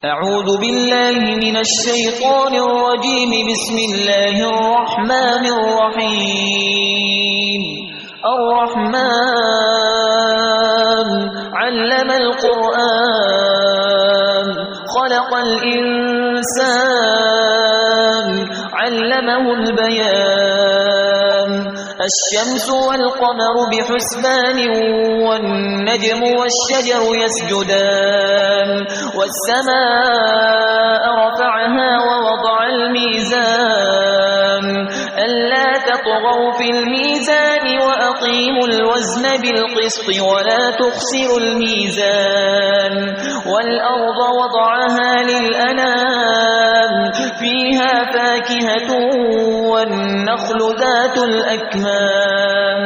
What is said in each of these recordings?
أعوذ بالله من الشيطان الرجيم. بسم الله الرحمن الرحيم. الرحمن علم القرآن خلق الإنسان علمه البيان. الشمس والقمر بحسبان والنجم والشجر يسجدان. والسماء رفعها ووضع الميزان ألا تطغوا في الميزان وأقيموا الوزن بالقسط ولا تخسروا الميزان. والأرض وضعها للأنام فيها فاكهة والنخل ذات الأكمام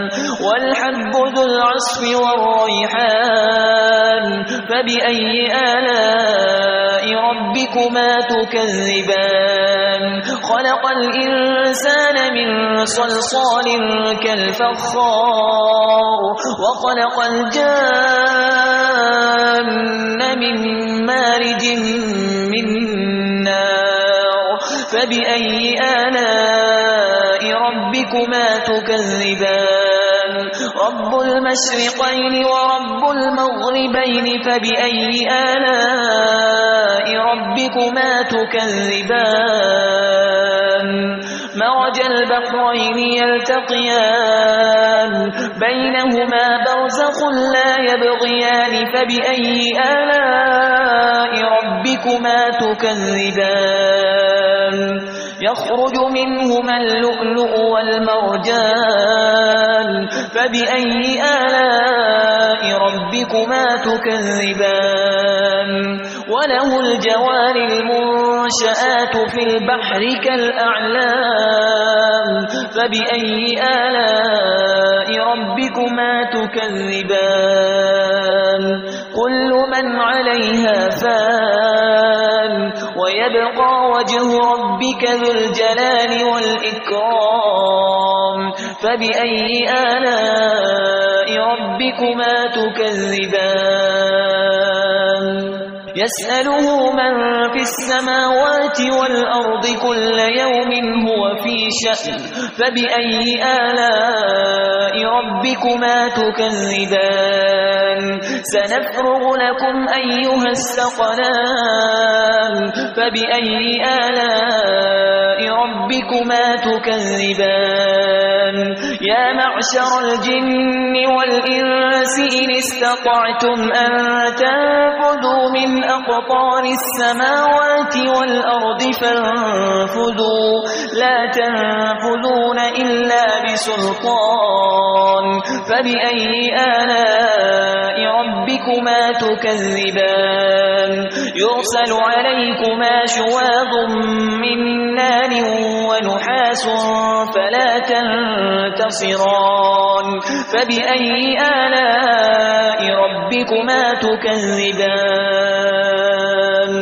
والحب ذو العصف والريحان. فبأي آلاء ربكما تكذبان. خلق الإنسان من صلصال كالفخار وخلق الجان من مارج من نار. فبأي آلاء ربكما تكذبان. رب المشرقين ورب المغربين. فبأي آلاء ربكما تكذبان. مرج البحرين يلتقيان بينهما برزخ لا يبغيان. فبأي آلاء ربكما تكذبان. يخرج منهما اللؤلؤ والمرجان. فبأي آلاء ربكما تكذبان. وله الجوار المنشآت في البحر كالأعلام. فبأي آلاء ربكما تكذبان. كل من عليها فان ويبقى وجه ربك ذو الجلال والإكرام. فبأي آلاء ربكما تكذبان. يسأله من في السماوات والأرض كل يوم هو في شأن. فبأي آلاء ربكما تكذبان. سنفرغ لكم أيها الثقلان. فبأي آلاء ربكما تكذبان. يا معشر الجن والإنس إن استطعتم أن تنفذوا من أقطار السماوات والأرض فانفذوا لا تنفذون إلا بسلطان. فبأي آلاء ربكما تكذبان. يرسل عليكما شواظ من نار ونحاس فلا تنتصران. فبأي آلاء ربكما تكذبان.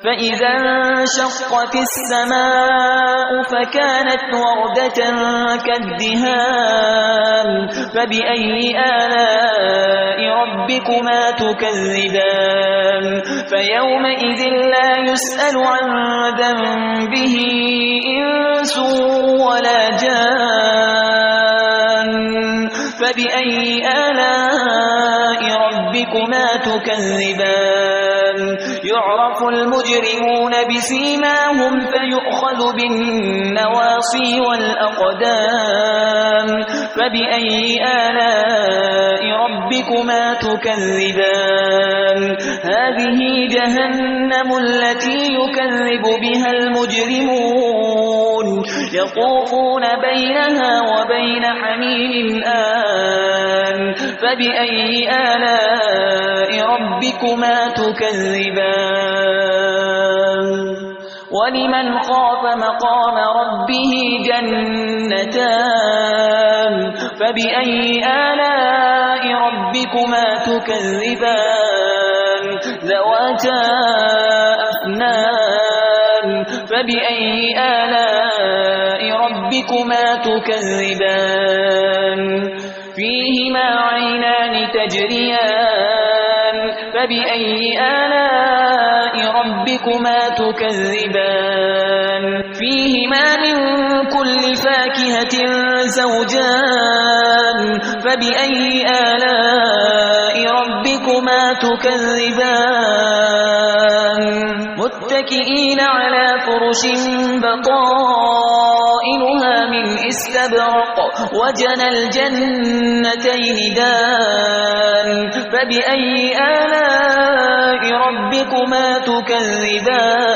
فإذا انشقت السماء فكانت وردة كالدهان. فبأي آلاء ربكما تكذبان. فيومئذ لا يسأل عن ذنبه إنس ولا جان. فبأي آلاء ربكما تكذبان. يعرف المجرمون بسيماهم فيؤخذ بالنواصي والأقدام. فبأي آلاء ربكما تكذبان. هذه جهنم التي يكذب بها المجرمون. يطوفون بينها وبين حميم آن. فبأي آلاء ربكما تكذبان. ولمن خاف مقام ربه جنتان. فبأي آلاء ربكما تكذبان. ذواتا أفنان. فبأي آلاء ربكما تكذبان. فيهما عينان تجريان. فبأي آلاء ربكما تكذبان فيهما من كل فاكهة زوجان فبأي آلاء ربكما تكذبان متكئين على فرش بطائنها من استبرق وجنى الجنتين دان فبأي آلاء ربكما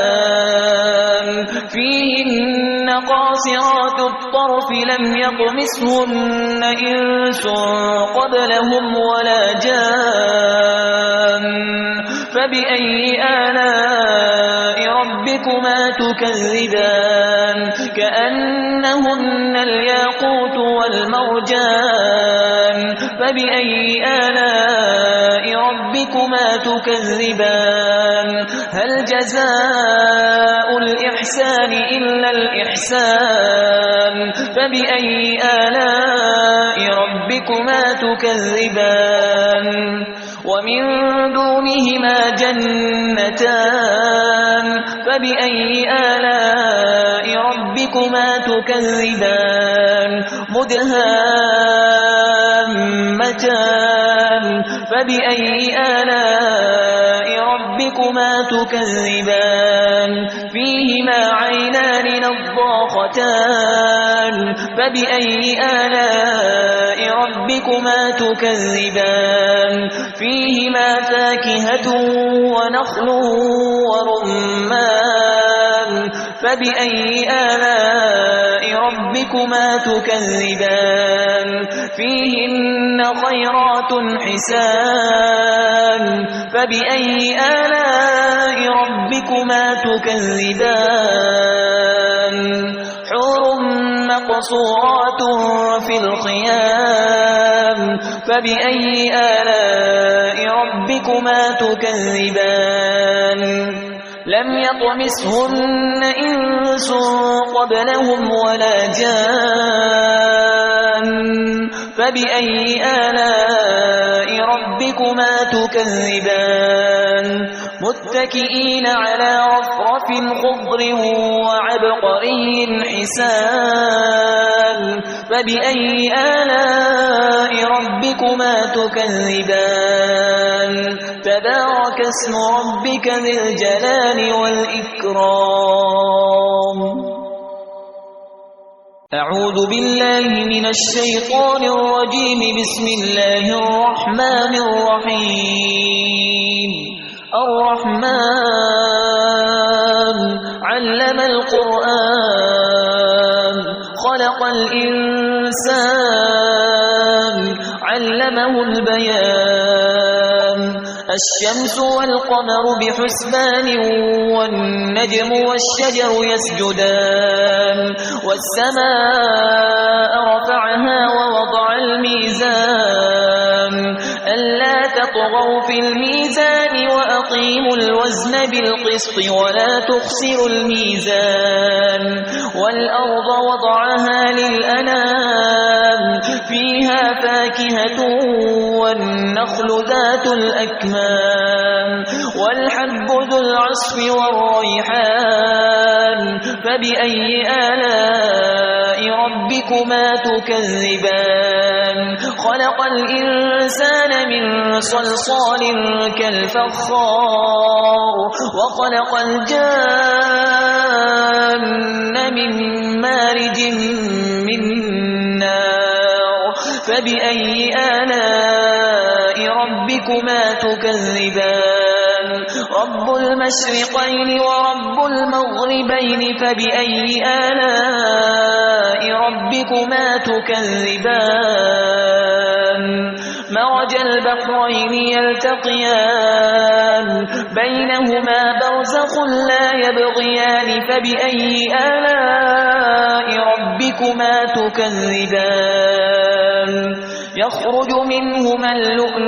تكذبان فيهن قاصرات الطرف لم يطمثهن إنس قبلهم ولا جان فبأي آلاء ربكما تكذبان كأنهن الياقوت والمرجان فبأي آلاء ربكما تكذبان هل جزاء الإحسان إلا الإحسان فبأي آلاء ربكما تكذبان ومن دونهما جنتان فبأي آلاء ربكما تكذبان مدهامتان فبأي آلاء ربكما تكذبان فيهما عينان نضاختان فبأي آلاء ربكما تكذبان فيهما فاكهة ونخل ورمان فبأي آلاء ربكما تكذبان فيهن خيرات حسان فبأي آلاء ربكما تكذبان حور مقصورات في الخيام فبأي آلاء ربكما تكذبان لم يطمثهن إنس قبلهم ولا جان فبأي آلاء ربكما تكذبان متكئين على رفرف خضر وعبقري حسان فبأي آلاء ربكما تكذبان تبارك اسم ربك ذي الجلال والإكرام أعوذ بالله من الشيطان الرجيم بسم الله الرحمن الرحيم الرحمن علم القرآن خلق الإنسان علمه البيان الشمس والقمر بحسبان والنجم والشجر يسجدان والسماء رفعها ووضع الميزان ألا تطغوا في الميزان وأقيموا الوزن بالقسط ولا تخسروا الميزان والأرض وضعها للأنام فيها فاكهة والنخل ذات الأكمام والحب ذو العصف والريحان فبأي آلاء ربكما تكذبان خلق الإنسان من صلصال كالفخار وخلق الجان من مارج من نار فبأي آلاء ربكما تكذبان رب المشرقين ورب المغربين فبأي آلاء ربكما تكذبان مرج البحرين يلتقيان بينهما برزخ لا يبغيان فبأي آلاء ربكما تكذبان يخرج منهما اللؤلؤ